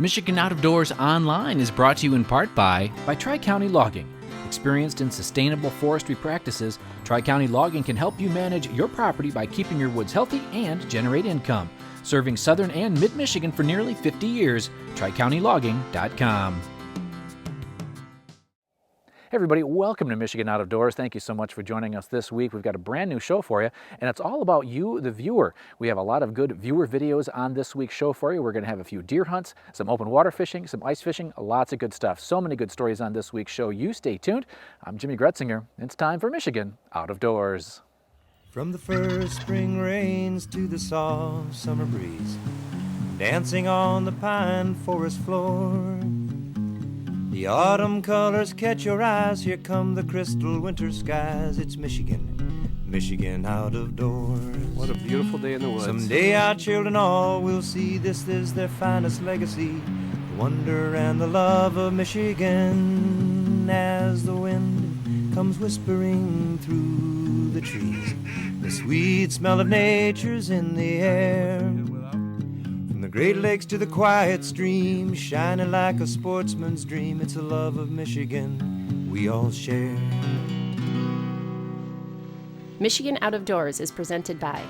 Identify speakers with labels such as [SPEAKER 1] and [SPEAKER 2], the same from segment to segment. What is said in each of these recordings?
[SPEAKER 1] Michigan Out of Doors Online is brought to you in part by Tri-County Logging. Experienced in sustainable forestry practices, Tri-County Logging can help you manage your property by keeping your woods healthy and generate income. Serving southern and mid-Michigan for nearly 50 years, TriCountyLogging.com. Hey everybody, welcome to Michigan Out of Doors. Thank you so much for joining us this week. We've got a brand new show for you, and it's all about you, the viewer. We have a lot of good viewer videos on this week's show for you. We're going to have a few deer hunts, some open water fishing, some ice fishing, lots of good stuff. So many good stories on this week's show. You stay tuned. I'm Jimmy Gretzinger. It's time for Michigan Out of Doors.
[SPEAKER 2] From the first spring rains to the soft summer breeze, dancing on the pine forest floor, the autumn colors catch your eyes. Here come the crystal winter skies. It's Michigan, Michigan out of doors.
[SPEAKER 3] What a beautiful day in the woods.
[SPEAKER 2] Someday our children all will see this is their finest legacy, the wonder and the love of Michigan. As the wind comes whispering through the trees, the sweet smell of nature's in the air. From the Great Lakes to the quiet stream, shining like a sportsman's dream, it's a love of Michigan we all share.
[SPEAKER 4] Michigan Out of Doors is presented by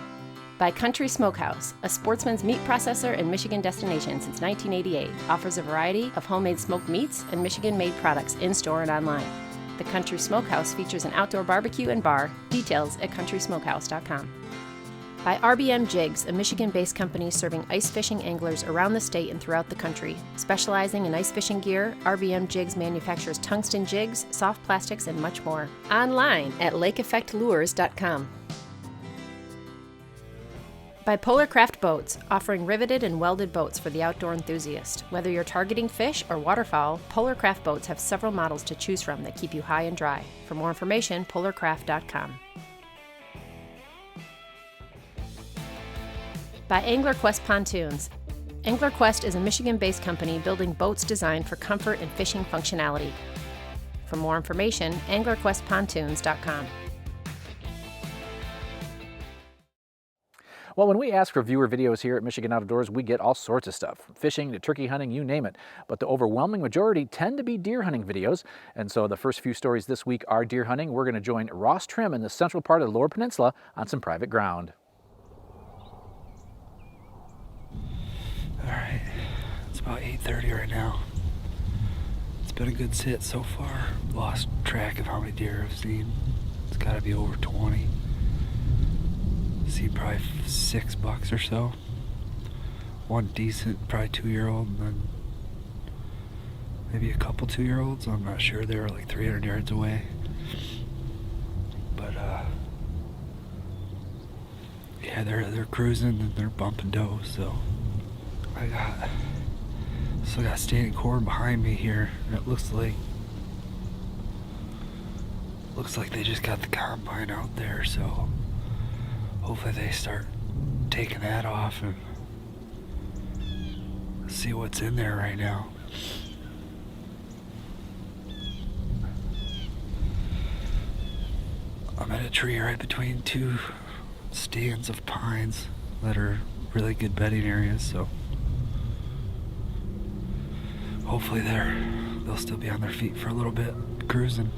[SPEAKER 4] Country Smokehouse, a sportsman's meat processor and Michigan destination since 1988. Offers a variety of homemade smoked meats and Michigan-made products in-store and online. The Country Smokehouse features an outdoor barbecue and bar. Details at countrysmokehouse.com. By RBM Jigs, a Michigan-based company serving ice fishing anglers around the state and throughout the country. Specializing in ice fishing gear, RBM Jigs manufactures tungsten jigs, soft plastics, and much more. Online at lakeeffectlures.com. By Polar Craft Boats, offering riveted and welded boats for the outdoor enthusiast. Whether you're targeting fish or waterfowl, Polar Craft Boats have several models to choose from that keep you high and dry. For more information, polarcraft.com. By AnglerQuest Pontoons. AnglerQuest is a Michigan-based company building boats designed for comfort and fishing functionality. For more information, anglerquestpontoons.com.
[SPEAKER 1] Well, when we ask for viewer videos here at Michigan Out of Doors, we get all sorts of stuff. From fishing to turkey hunting, you name it. But the overwhelming majority tend to be deer hunting videos. And so the first few stories this week are deer hunting. We're going to join Ross Trim in the central part of the Lower Peninsula on some private ground.
[SPEAKER 3] All right, it's about 8:30 right now. It's been a good sit so far. Lost track of how many deer I've seen. It's got to be over 20. Seen probably 6 bucks or so. One decent, probably 2-year-old, and then maybe a couple 2-year-olds. I'm not sure. They were like 300 yards away. But yeah, they're cruising and they're bumping doe. So I still got standing corn behind me here, and it looks like they just got the combine out there, so hopefully they start taking that off and see what's in there right now. I'm at a tree right between 2 stands of pines that are really good bedding areas, so hopefully they'll still be on their feet for a little bit, cruising.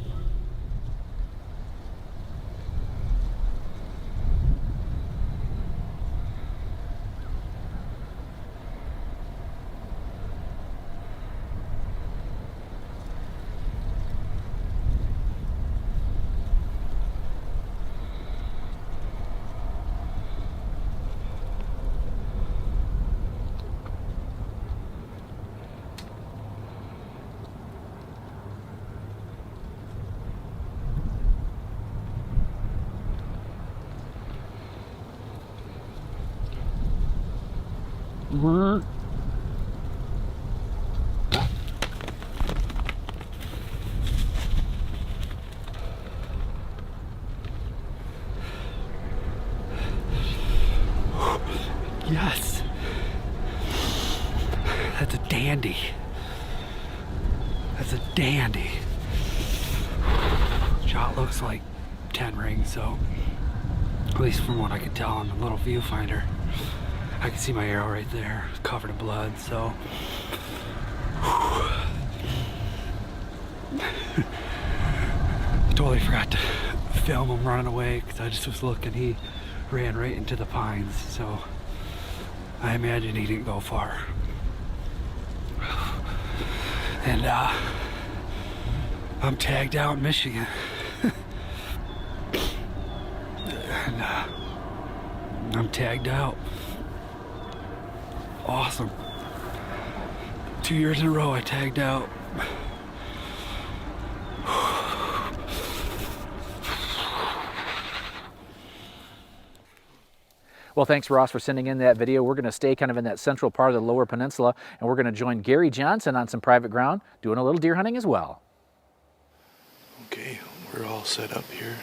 [SPEAKER 3] Yes. That's a dandy. That's a dandy. Shot looks like 10 rings, so at least from what I could tell on the little viewfinder. I can see my arrow right there, covered in blood, so. Totally forgot to film him running away because I just was looking. He ran right into the pines, so I imagine he didn't go far. And I'm tagged out in Michigan. And I'm tagged out. Awesome. 2 years in a row I tagged out.
[SPEAKER 1] Well, thanks, Ross, for sending in that video. We're going to stay kind of in that central part of the Lower Peninsula, and we're going to join Gary Johnson on some private ground, doing a little deer hunting as well.
[SPEAKER 5] Okay, we're all set up here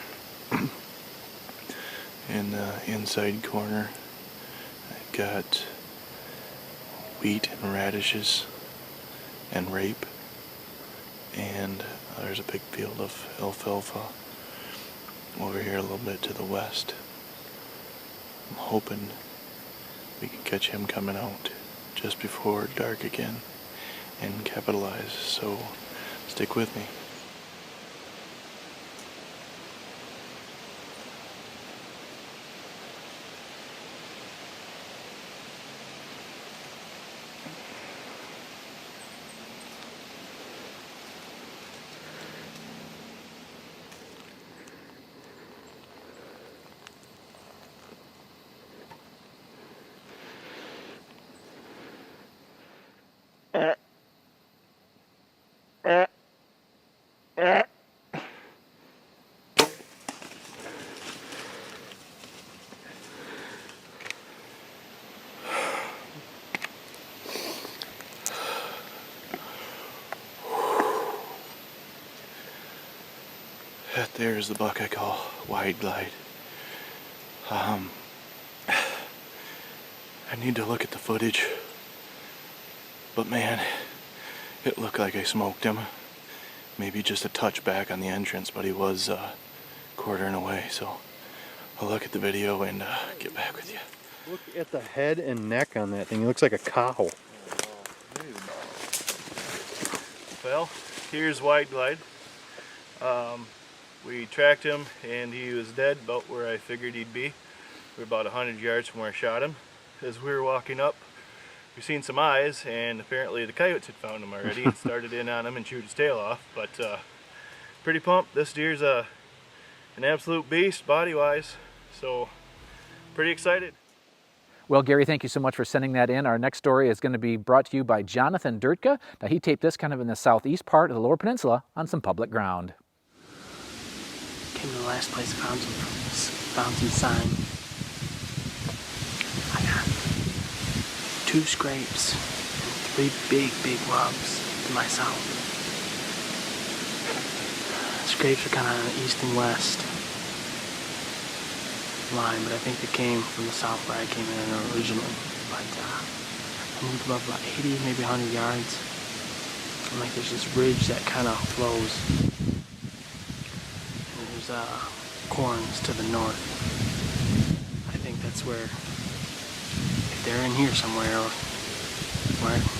[SPEAKER 5] in the inside corner. I've got wheat and radishes and rape, and there's a big field of alfalfa over here a little bit to the west. I'm hoping we can catch him coming out just before dark again and capitalize, so stick with me. That there is the buck I call Wide Glide. I need to look at the footage, but man, it looked like I smoked him. Maybe just a touch back on the entrance, but he was quartering away, so I'll look at the video and get back with you.
[SPEAKER 6] Look at the head and neck on that thing. It looks like a cow.
[SPEAKER 5] Well, here's Wide Glide. We tracked him and he was dead about where I figured he'd be. We're about 100 yards from where I shot him. As we were walking up, we seen some eyes, and apparently the coyotes had found him already and started in on him and chewed his tail off. But pretty pumped. This deer's an absolute beast body-wise, so pretty excited.
[SPEAKER 1] Well, Gary, thank you so much for sending that in. Our next story is going to be brought to you by Jonathan Durka. Now, he taped this kind of in the southeast part of the Lower Peninsula on some public ground.
[SPEAKER 7] Came to the last place, found some sign. I got 2 scrapes and 3 big rubs to my south. Scrapes are kind of east and west line, but I think they came from the south where I came in originally. But I moved about 80, maybe 100 yards. And like there's this ridge that kind of flows. Corns to the north. I think that's where, if they're in here somewhere, or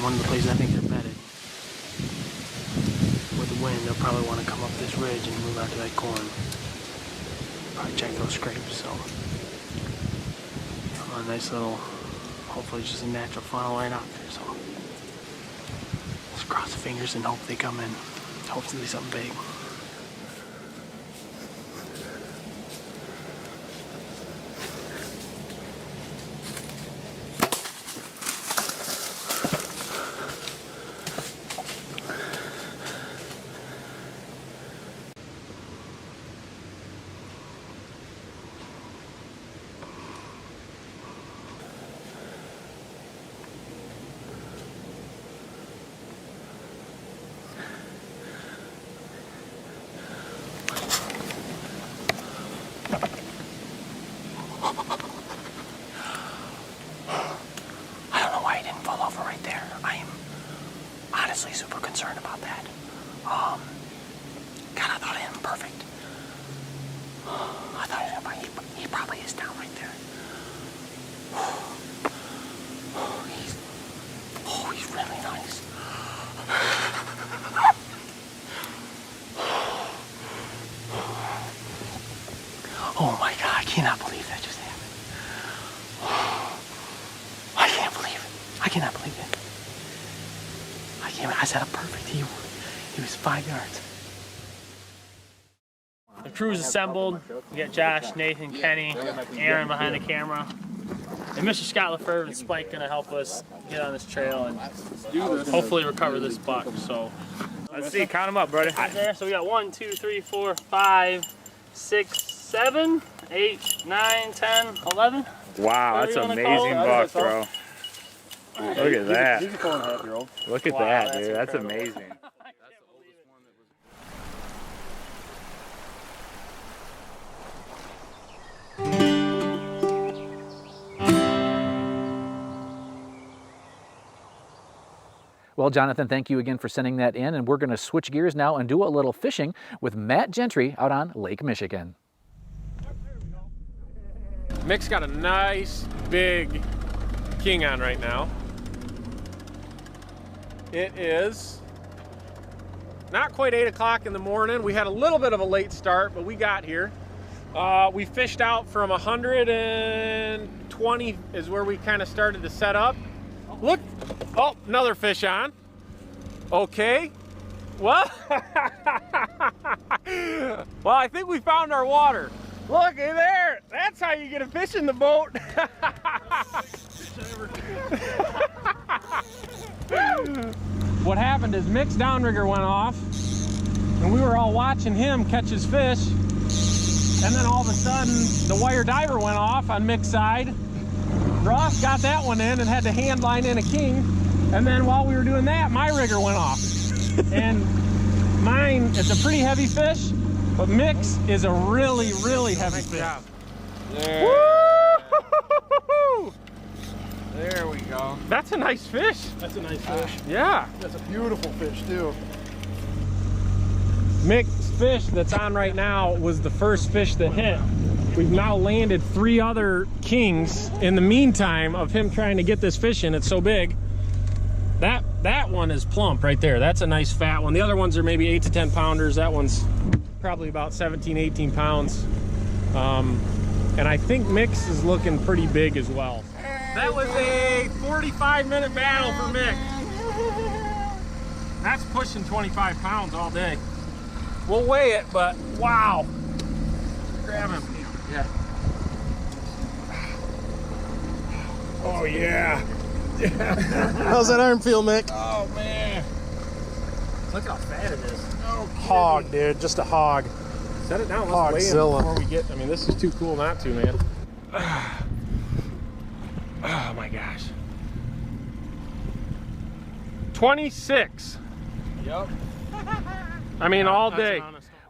[SPEAKER 7] one of the places I think they're bedded, with the wind, they'll probably want to come up this ridge and move out to that corn. Probably check those scrapes, so a nice little, hopefully just a natural funnel right out there, so let's cross the fingers and hope they come in. Hopefully something big. Super concerned about that. God, I thought I had him perfect. I thought he probably is down right there. really nice. Oh my God, I cannot believe that just happened. I can't believe it. I cannot believe it. I set up perfect. He was 5 yards. The crew's assembled. We got Josh, Nathan, Kenny, Aaron behind the camera. And Mr. Scott Lefebvre and Spike gonna help us get on this trail and hopefully recover this buck. So let's see, count them up, brother. There, so we got 1, 2, 3, 4, 5, 6, 7, 8, 9, 10, 11.
[SPEAKER 8] Wow, that's an amazing buck, bro. Look at that. Look at that, dude. That's amazing.
[SPEAKER 1] Well, Jonathan, thank you again for sending that in, and we're going to switch gears now and do a little fishing with Matt Gentry out on Lake Michigan.
[SPEAKER 9] Mick's got a nice big king on right now. It is not quite 8 o'clock in the morning. We had a little bit of a late start, but we got here. We fished out from 120 is where we kind of started to set up. Look, oh, another fish on. Okay, well, well, I think we found our water. Look at there, that's how you get a fish in the boat. What happened is Mick's downrigger went off, and we were all watching him catch his fish, and then all of a sudden, the wire diver went off on Mick's side. Ross got that one in and had to hand line in a king, and then while we were doing that, my rigger went off. And mine, it's a pretty heavy fish, but Mick's is a really, really heavy fish.
[SPEAKER 8] There.
[SPEAKER 9] Woo!
[SPEAKER 8] There we go.
[SPEAKER 9] That's a nice fish.
[SPEAKER 10] That's a nice fish.
[SPEAKER 9] Yeah.
[SPEAKER 10] That's a beautiful fish too.
[SPEAKER 9] Mick's fish that's on right now was the first fish that hit. We've now landed 3 other kings in the meantime of him trying to get this fish in. It's so big. That one is plump right there. That's a nice fat one. The other ones are maybe 8 to 10 pounders. That one's probably about 17, 18 pounds. And I think Mick's is looking pretty big as well. That was a 45-minute battle for Mick. That's pushing 25 pounds all day. We'll weigh it, but wow. Grab him. Yeah. Oh yeah.
[SPEAKER 10] How's that arm feel, Mick?
[SPEAKER 9] Oh man. Look how fat it is. No
[SPEAKER 10] Hog, dude. Just a hog.
[SPEAKER 9] Set it down. Let's weigh him
[SPEAKER 10] Hogzilla.
[SPEAKER 9] before we get. I mean, this is too cool not to, man. Oh my gosh. 26.
[SPEAKER 10] Yep.
[SPEAKER 9] I mean, all day.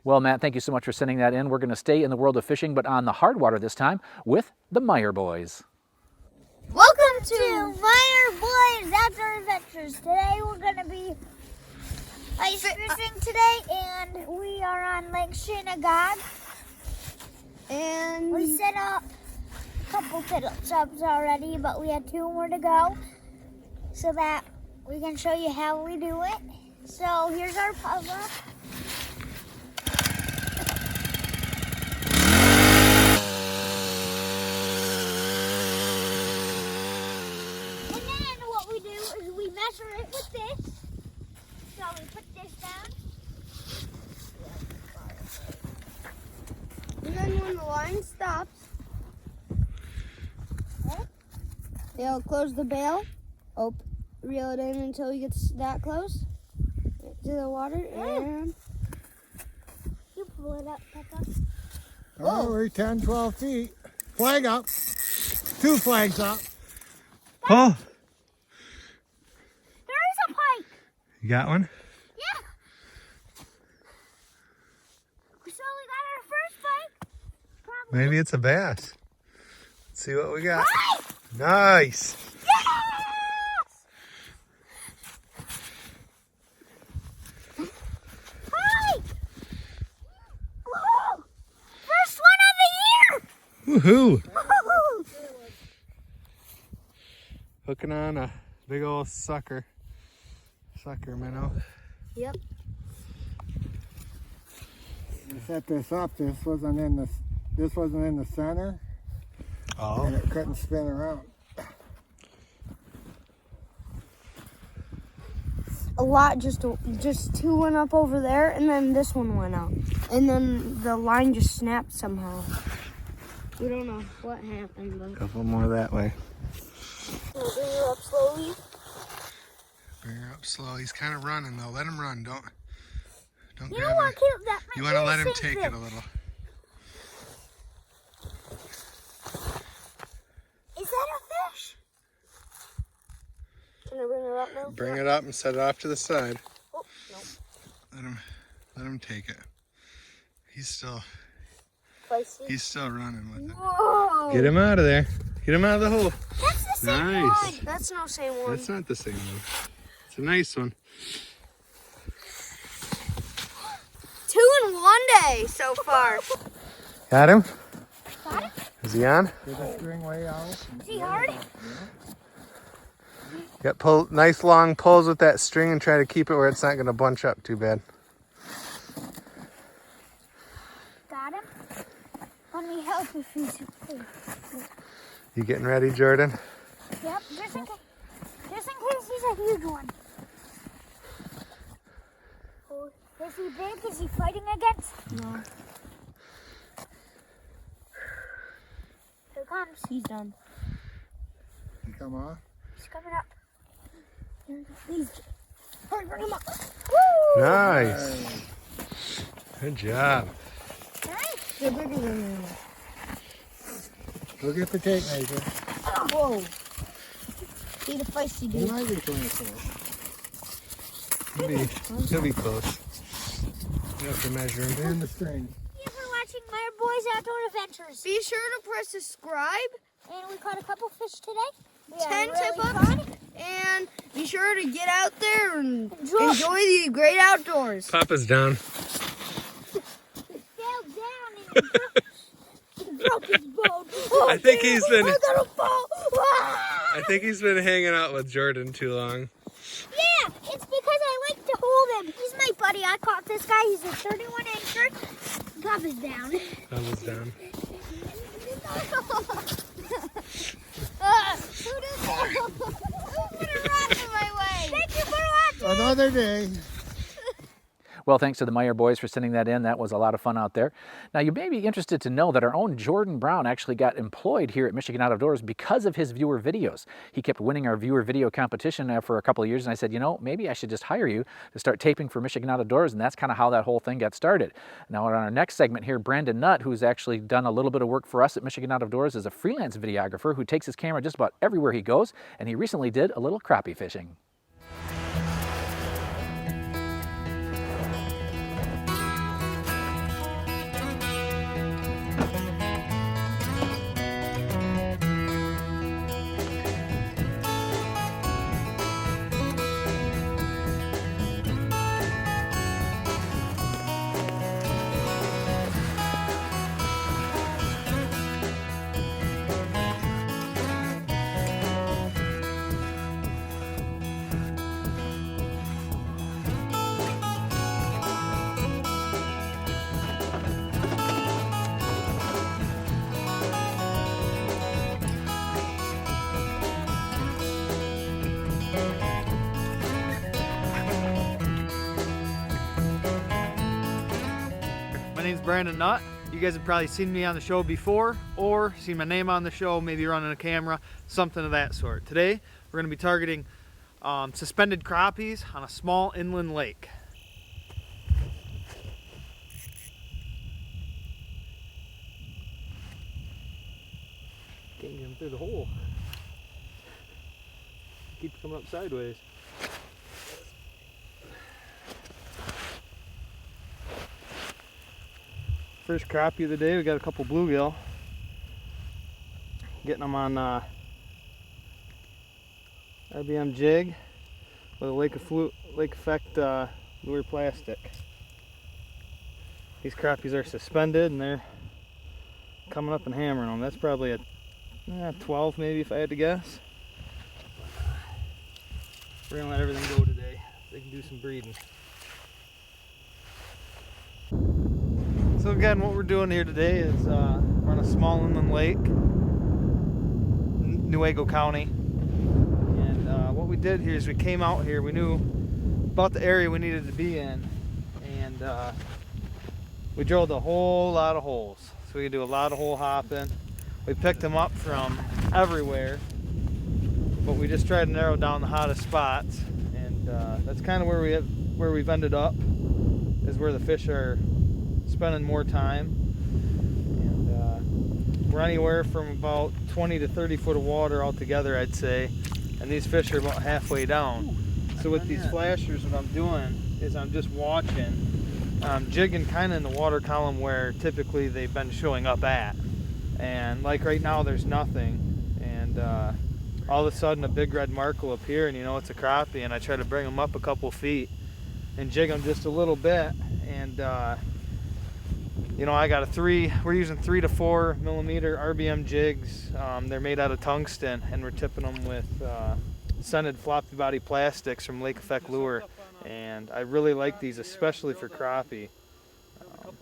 [SPEAKER 1] Well, Matt, thank you so much for sending that in. We're going to stay in the world of fishing, but on the hard water this time with the Meyer boys.
[SPEAKER 11] Welcome to Meyer Boys Outdoor Adventures. Today we're going to be ice fishing today, and we are on Lake Shinnecock. And we set up a couple pit-ups already, but we had 2 more to go so that we can show you how we do it. So here's our puzzle. We measure it with this. So we put this down. And then when the line stops, they'll close the bail. Reel it in until he gets that close to the water, and you pull it up, Peppa.
[SPEAKER 10] Oh, we're 10, 12 feet. Flag up. 2 flags up.
[SPEAKER 11] Oh.
[SPEAKER 10] You got one?
[SPEAKER 11] Yeah. So we got our first bite. Probably.
[SPEAKER 10] Maybe it's a bass. Let's see what we got.
[SPEAKER 11] Right.
[SPEAKER 10] Nice.
[SPEAKER 11] Yes! Hi! Whoa! First one of the year!
[SPEAKER 10] Woohoo!
[SPEAKER 11] Woo-hoo!
[SPEAKER 10] Hooking on a big old sucker.
[SPEAKER 6] Sucker minnow.
[SPEAKER 11] Yep.
[SPEAKER 10] I set this up. This wasn't in the center,
[SPEAKER 6] Oh.
[SPEAKER 10] and it couldn't spin around.
[SPEAKER 11] A lot, just two went up over there, and then this one went out, and then the line just snapped somehow. We don't know what happened, but
[SPEAKER 6] Couple more that way.
[SPEAKER 11] we'll bring her up slowly.
[SPEAKER 6] Bring her up slow. He's kind of running though. Let him run. Don't
[SPEAKER 11] You
[SPEAKER 6] grab
[SPEAKER 11] know what,
[SPEAKER 6] him.
[SPEAKER 11] Caleb? That
[SPEAKER 6] You
[SPEAKER 11] might
[SPEAKER 6] want to
[SPEAKER 11] be
[SPEAKER 6] let
[SPEAKER 11] the
[SPEAKER 6] him
[SPEAKER 11] same
[SPEAKER 6] take
[SPEAKER 11] fish.
[SPEAKER 6] it a little.
[SPEAKER 11] Is that a fish? Can I bring her up now?
[SPEAKER 6] Bring it up and set it off to the side.
[SPEAKER 11] Oh, no.
[SPEAKER 6] Let him take it. He's still
[SPEAKER 11] Feisty.
[SPEAKER 6] running with it.
[SPEAKER 11] Whoa!
[SPEAKER 6] Get him out of there. Get him out of the hole.
[SPEAKER 11] That's the same
[SPEAKER 6] Nice.
[SPEAKER 11] one. That's no same one.
[SPEAKER 6] That's not the same one. It's a nice one.
[SPEAKER 11] 2 in 1 day so far.
[SPEAKER 6] Got him?
[SPEAKER 11] Got him?
[SPEAKER 6] Is he on?
[SPEAKER 10] Get the string way out.
[SPEAKER 11] Is he hard?
[SPEAKER 6] Got nice long pulls with that string and try to keep it where it's not going to bunch up too bad.
[SPEAKER 11] Got him? Let me help if he's...
[SPEAKER 6] You getting ready, Jordan?
[SPEAKER 11] Yep, just in case he's a huge one. Oh, is he big? Is he fighting against? No. Here comes. He's done.
[SPEAKER 10] You come on.
[SPEAKER 11] He's coming up. Please. Hurry, bring him up. Woo!
[SPEAKER 6] Nice. Good job.
[SPEAKER 11] Nice. They're bigger than you.
[SPEAKER 10] Go get the tape measure.
[SPEAKER 11] Whoa. He's a feisty
[SPEAKER 10] You
[SPEAKER 11] dude.
[SPEAKER 10] might be 24.
[SPEAKER 6] He'll be close. You have to measure him.
[SPEAKER 10] And the string.
[SPEAKER 11] Thank you for watching Meyer Boys Outdoor Adventures. Be sure to press subscribe. And we caught a couple fish today. 10 tip-ups. And be sure to get out there and enjoy the great outdoors.
[SPEAKER 6] Papa's down.
[SPEAKER 11] Fell down and broke his bone.
[SPEAKER 6] I think he's been.
[SPEAKER 11] I'm gonna fall.
[SPEAKER 6] I think he's been hanging out with Jordan too long.
[SPEAKER 11] Yeah, it's because I like to hold him. He's my buddy. I caught this guy. He's a 31 incher. Papa's down.
[SPEAKER 6] Papa's down.
[SPEAKER 11] Who did that? Who put a rock in my way? Thank you for watching.
[SPEAKER 10] Another day.
[SPEAKER 1] Well, thanks to the Meyer boys for sending that in. That was a lot of fun out there. Now, you may be interested to know that our own Jordan Brown actually got employed here at Michigan Outdoors because of his viewer videos. He kept winning our viewer video competition for a couple of years, and I said, you know, maybe I should just hire you to start taping for Michigan Outdoors, and that's kind of how that whole thing got started. Now, on our next segment here, Brandon Knott, who's actually done a little bit of work for us at Michigan Outdoors, is a freelance videographer who takes his camera just about everywhere he goes, and he recently did a little crappie fishing.
[SPEAKER 12] My name's Brandon Knott. You guys have probably seen me on the show before or seen my name on the show, maybe running a camera, something of that sort. Today, we're going to be targeting suspended crappies on a small inland lake.
[SPEAKER 6] Can't get him through the hole. Keeps coming up sideways.
[SPEAKER 12] First crappie of the day, we got a couple bluegill. Getting them on RBM jig with a lake effect lure plastic. These crappies are suspended and they're coming up and hammering them. That's probably a 12 maybe if I had to guess. We're gonna let everything go today. They can do some breeding. So again, what we're doing here today is we're on a small inland lake, Newaygo County. And what we did here is we came out here, we knew about the area we needed to be in, and we drilled a whole lot of holes. So we could do a lot of hole hopping. We picked them up from everywhere, but we just tried to narrow down the hottest spots, and that's kind of where we've ended up, is where the fish are spending more time. And we're anywhere from about 20 to 30 foot of water altogether, I'd say, and these fish are about halfway down. So with these flashers, what I'm doing is I'm just watching. I'm jigging kind of in the water column where typically they've been showing up at. And like right now, there's nothing. And all of a sudden, a big red mark will appear, and you know it's a crappie. And I try to bring them up a couple feet and jig them just a little bit. And you know, I got we're using 3 to 4 millimeter RBM jigs. They're made out of tungsten, and we're tipping them with scented floppy body plastics from Lake Effect Lure. And I really like these, especially for crappie,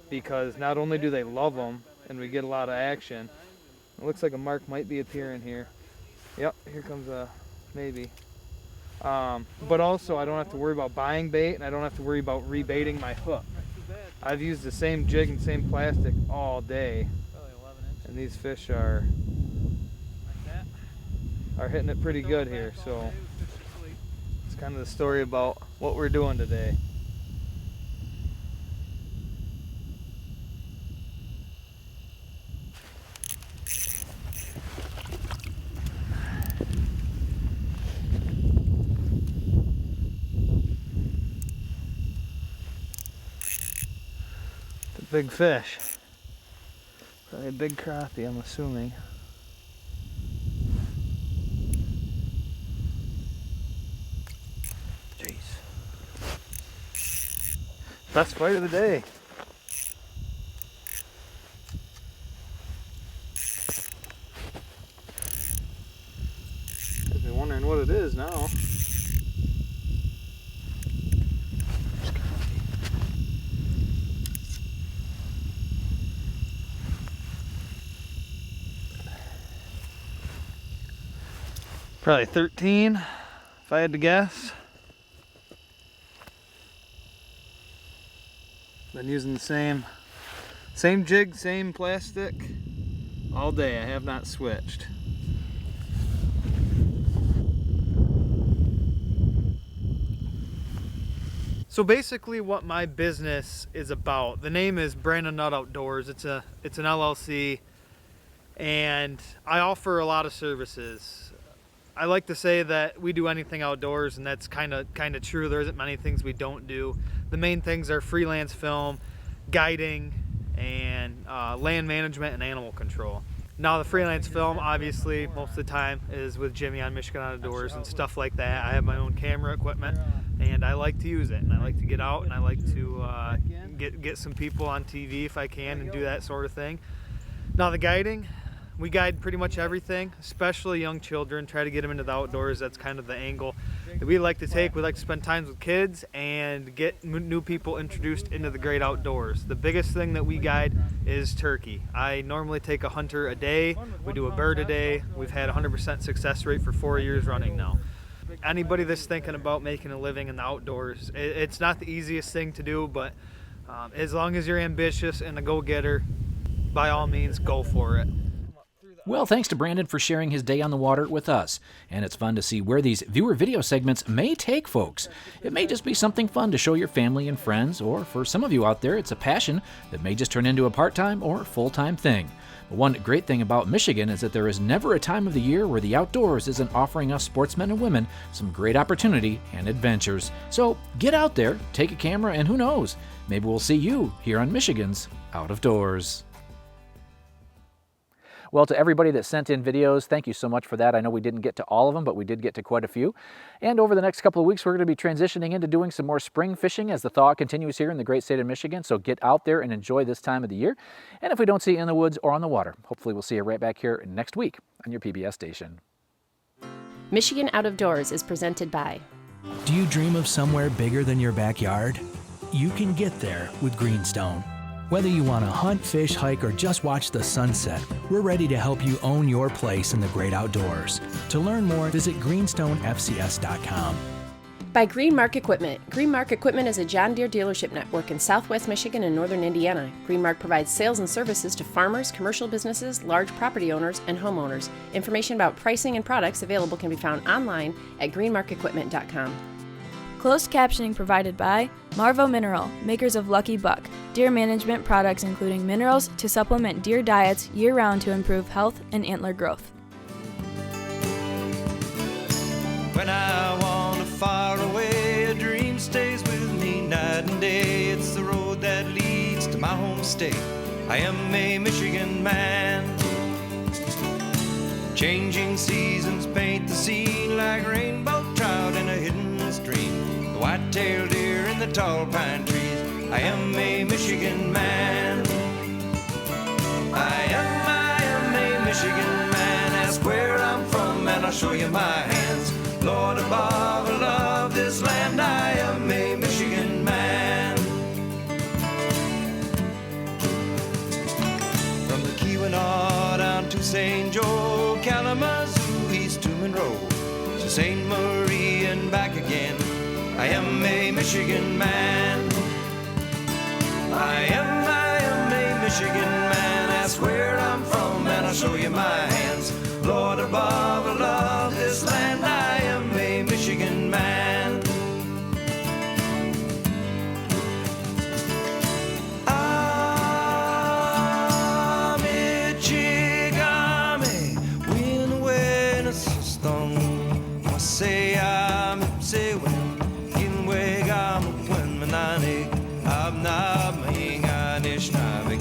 [SPEAKER 12] because not only do they love them and we get a lot of action. It looks like a mark might be appearing here. Yep, here comes a maybe. But also I don't have to worry about buying bait, and I don't have to worry about rebaiting my hook. I've used the same jig and same plastic all day, and these fish are hitting it pretty good here. So it's kind of the story about what we're doing today. It's a big fish. Probably a big crappie, I'm assuming. Best fight of the day. Got me wondering what it is now. Probably 13, if I had to guess. Been using the same jig, same plastic all day. I have not switched. So basically what my business is about, the name is Brandon Knott Outdoors. It's an LLC, and I offer a lot of services. I like to say that we do anything outdoors, and that's kind of true. There isn't many things we don't do. The main things are freelance film, guiding, and land management and animal control. Now the freelance film, obviously, most of the time is with Jimmy on Michigan Outdoors and stuff like that. I have my own camera equipment, and I like to use it, and I like to get out, and I like to get some people on TV if I can and do that sort of thing. Now the guiding, we guide pretty much everything, especially young children, try to get them into the outdoors. That's kind of the angle that we like to take. We like to spend time with kids and get new people introduced into the great outdoors. The biggest thing that we guide is turkey. I normally take a hunter a day. We do a bird a day. We've had 100% success rate for 4 years running now. Anybody that's thinking about making a living in the outdoors, it's not the easiest thing to do, but as long as you're ambitious and a go-getter, by all means, go for it.
[SPEAKER 1] Well, thanks to Brandon for sharing his day on the water with us. And it's fun to see where these viewer video segments may take folks. It may just be something fun to show your family and friends, or for some of you out there, it's a passion that may just turn into a part-time or full-time thing. But one great thing about Michigan is that there is never a time of the year where the outdoors isn't offering us sportsmen and women some great opportunity and adventures. So get out there, take a camera, and who knows, maybe we'll see you here on Michigan's Out of Doors. Well, to everybody that sent in videos, thank you so much for that. I know we didn't get to all of them, but we did get to quite a few. And over the next couple of weeks, we're going to be transitioning into doing some more spring fishing as the thaw continues here in the great state of Michigan. So get out there and enjoy this time of the year. And if we don't see you in the woods or on the water, hopefully we'll see you right back here next week on your PBS station.
[SPEAKER 4] Michigan Out of Doors is presented by
[SPEAKER 13] Do you dream of somewhere bigger than your backyard? You can get there with Greenstone. Whether you want to hunt, fish, hike, or just watch the sunset, we're ready to help you own your place in the great outdoors. To learn more, visit greenstonefcs.com.
[SPEAKER 4] By Greenmark Equipment. Greenmark Equipment is a John Deere dealership network in southwest Michigan and northern Indiana. Greenmark provides sales and services to farmers, commercial businesses, large property owners, and homeowners. Information about pricing and products available can be found online at greenmarkequipment.com.
[SPEAKER 14] Closed captioning provided by Marvo Mineral, makers of Lucky Buck, deer management products including minerals to supplement deer diets year-round to improve health and antler growth.
[SPEAKER 2] When I wander far away, a dream stays with me night and day. It's the road that leads to my home state. I am a Michigan man. Changing seasons paint the scene like rainbow trout in a hidden stream. The white-tailed deer in the tall pine trees. I am a Michigan man. I am a Michigan man. Ask where I'm from and I'll show you my hands. Lord above, I love this land. I am a Michigan man. From the Keweenaw down to St. Joe, Kalamazoo, east to Monroe, to St. Marie and back again. I am a Michigan man. I am a Michigan man. Ask where I'm from and I'll show you my hands. Lord above, I love this land. I am a Michigan man. I'm Michigami, win when it's stung. I say I'm say when in way I'm when manani. I'm not my English navig.